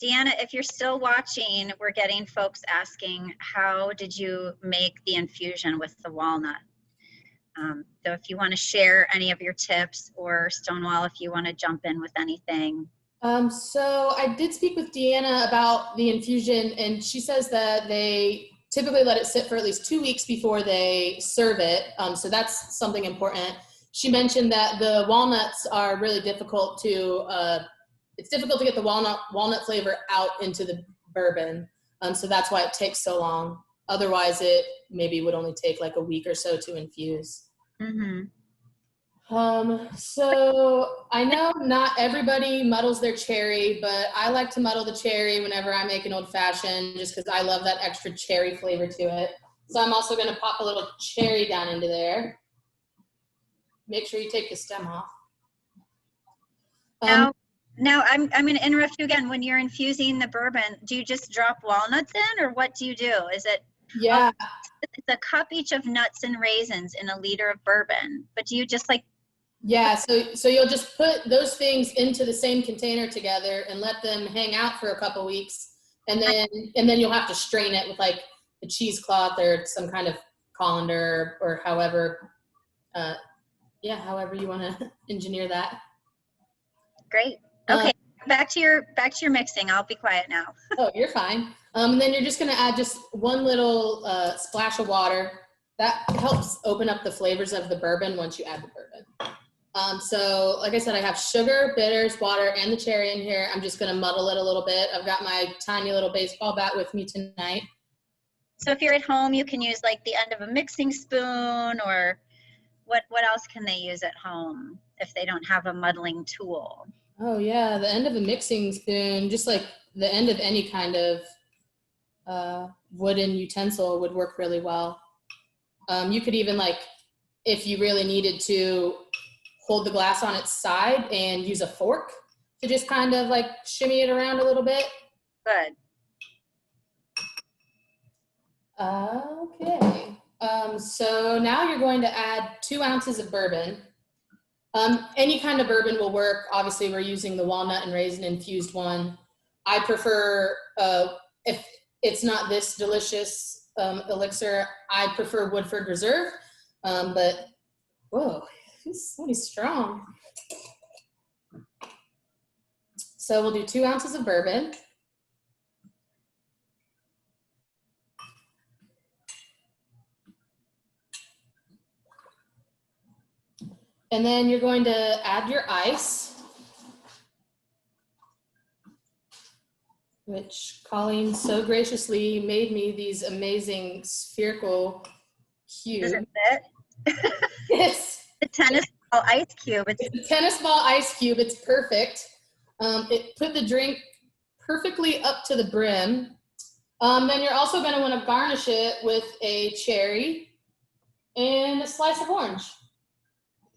Deanna, if you're still watching, we're getting folks asking, how did you make the infusion with the walnut? So if you want to share any of your tips, or Stonewall, if you want to jump in with anything. So I did speak with Deanna about the infusion, and she says that they typically let it sit for at least 2 weeks before they serve it. So that's something important. She mentioned that the walnuts are really difficult to, it's difficult to get the walnut flavor out into the bourbon. So that's why it takes so long. Otherwise it maybe would only take like a week or so to infuse. Mm-hmm. So I know not everybody muddles their cherry, but I like to muddle the cherry whenever I make an old fashioned, just because I love that extra cherry flavor to it. So I'm also going to pop a little cherry down into there. Make sure you take the stem off. Now I'm going to interrupt you again. When you're infusing the bourbon, do you just drop walnuts in, or what do you do? Is it? Yeah. It's a cup each of nuts and raisins in a liter of bourbon, but do you just like? Yeah, so you'll just put those things into the same container together and let them hang out for a couple weeks, and then you'll have to strain it with like a cheesecloth or some kind of colander or however, however you want to engineer that. Great. Okay, back to your mixing. I'll be quiet now. Oh, you're fine. And then you're just gonna add just one little splash of water. That helps open up the flavors of the bourbon once you add the bourbon. So like I said, I have sugar, bitters, water, and the cherry in here. I'm just gonna muddle it a little bit. I've got my tiny little baseball bat with me tonight. So if you're at home, you can use like the end of a mixing spoon, or what else can they use at home if they don't have a muddling tool? Oh yeah, the end of a mixing spoon, just like the end of any kind of wooden utensil would work really well. You could even, like, if you really needed to, hold the glass on its side and use a fork to just kind of like shimmy it around a little bit. Good. Okay. So now you're going to add 2 ounces of bourbon. Any kind of bourbon will work. Obviously, we're using the walnut and raisin infused one. I prefer, if it's not this delicious elixir, I prefer Woodford Reserve. But, whoa, somebody's strong. So we'll do 2 ounces of bourbon. And then you're going to add your ice, which Colleen so graciously made me these amazing spherical cubes. Does it fit? Yes. The tennis ball ice cube. It's a tennis ball ice cube. It's perfect. It put the drink perfectly up to the brim. Then you're also going to want to garnish it with a cherry and a slice of orange.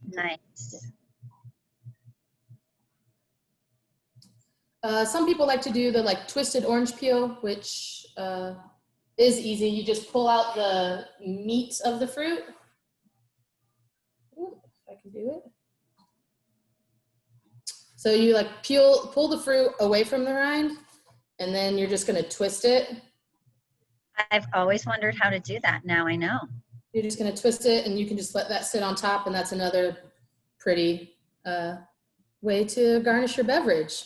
Nice. Some people like to do the twisted orange peel, which is easy. You just pull out the meat of the fruit. Ooh, if I can do it. So you pull the fruit away from the rind, and then you're just going to twist it. I've always wondered how to do that. Now I know. You're just going to twist it, and you can just let that sit on top, and that's another pretty way to garnish your beverage.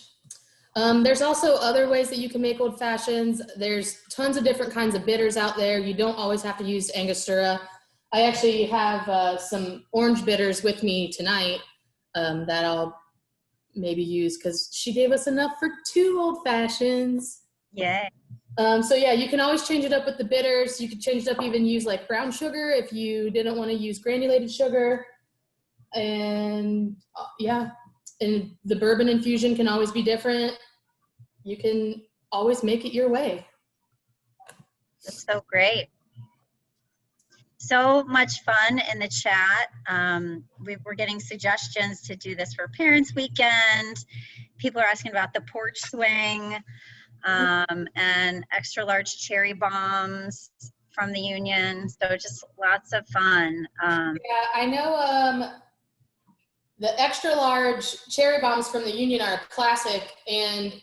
There's also other ways that you can make old fashions. There's tons of different kinds of bitters out there. You don't always have to use Angostura. I actually have some orange bitters with me tonight that I'll maybe use because she gave us enough for 2 old fashions. Yay. So yeah, you can always change it up with the bitters. You could change it up, even use brown sugar if you didn't want to use granulated sugar. And yeah, and the bourbon infusion can always be different. You can always make it your way. That's so great. So much fun in the chat. We're getting suggestions to do this for Parents Weekend. People are asking about the porch swing. And extra large cherry bombs from the Union. So just lots of fun. Yeah, I know the extra large cherry bombs from the Union are a classic, and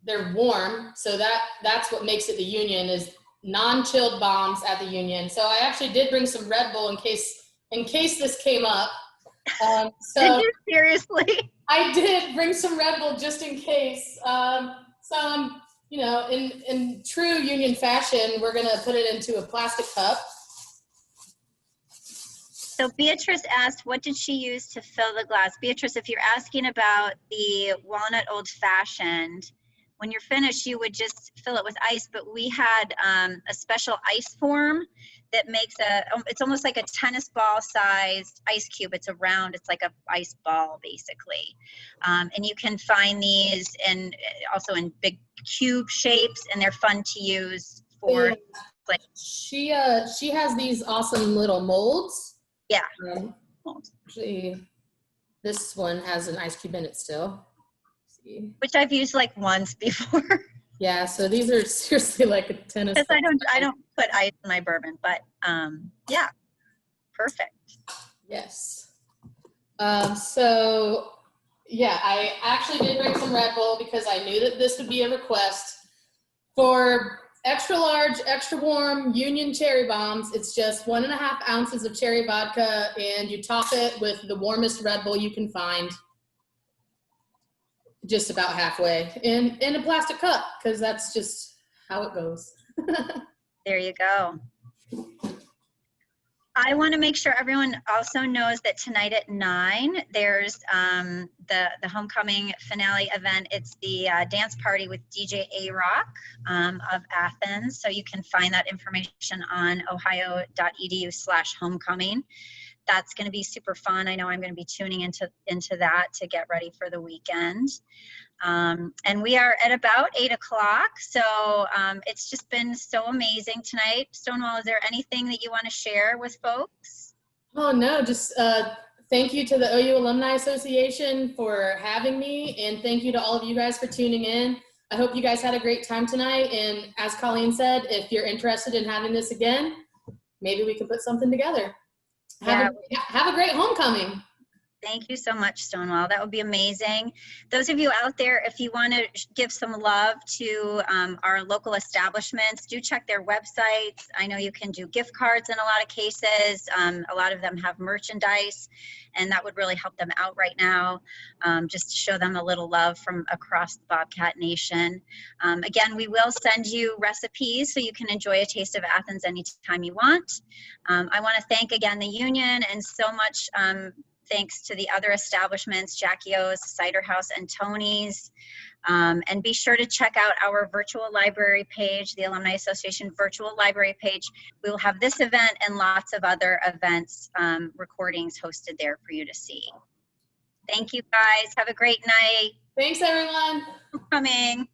they're warm. So that's what makes it the Union, is non-chilled bombs at the Union. So I actually did bring some Red Bull in case this came up. So did you seriously? I did bring some Red Bull just in case. Some, in true Union fashion, we're going to put it into a plastic cup. So Beatrice asked, what did she use to fill the glass? Beatrice, if you're asking about the Walnut Old Fashioned, when you're finished, you would just fill it with ice, but we had a special ice form that makes it's almost like a tennis ball sized ice cube. It's it's like a ice ball basically. And you can find these also in big cube shapes, and they're fun to use for she has these awesome little molds. Yeah. Actually, this one has an ice cube in it still. Which I've used once before. Yeah, so these are seriously like a tennis. Because I don't put ice in my bourbon, but yeah, perfect. Yes. So yeah, I actually did bring some Red Bull because I knew that this would be a request for extra large, extra warm Union cherry bombs. It's just 1.5 ounces of cherry vodka, and you top it with the warmest Red Bull you can find. Just about halfway in a plastic cup, because that's just how it goes. There you go. I want to make sure everyone also knows that tonight at 9, there's the homecoming finale event. It's the dance party with DJ A-Rock of Athens. So you can find that information on ohio.edu/homecoming. That's going to be super fun. I know I'm going to be tuning into that to get ready for the weekend. And we are at about 8 o'clock. So it's just been so amazing tonight. Stonewall, is there anything that you want to share with folks? Oh, no, just thank you to the OU Alumni Association for having me. And thank you to all of you guys for tuning in. I hope you guys had a great time tonight. And as Colleen said, if you're interested in having this again, maybe we can put something together. Have a great homecoming. Thank you so much, Stonewall. That would be amazing. Those of you out there, if you want to give some love to our local establishments, do check their websites. I know you can do gift cards in a lot of cases. A lot of them have merchandise, and that would really help them out right now, just to show them a little love from across the Bobcat Nation. Again, we will send you recipes so you can enjoy a taste of Athens anytime you want. I want to thank again the union, and so much thanks to the other establishments, Jackie O's, Cider House, and Tony's. And be sure to check out our virtual library page, the Alumni Association virtual library page. We will have this event and lots of other events, recordings hosted there for you to see. Thank you, guys. Have a great night. Thanks, everyone. Coming.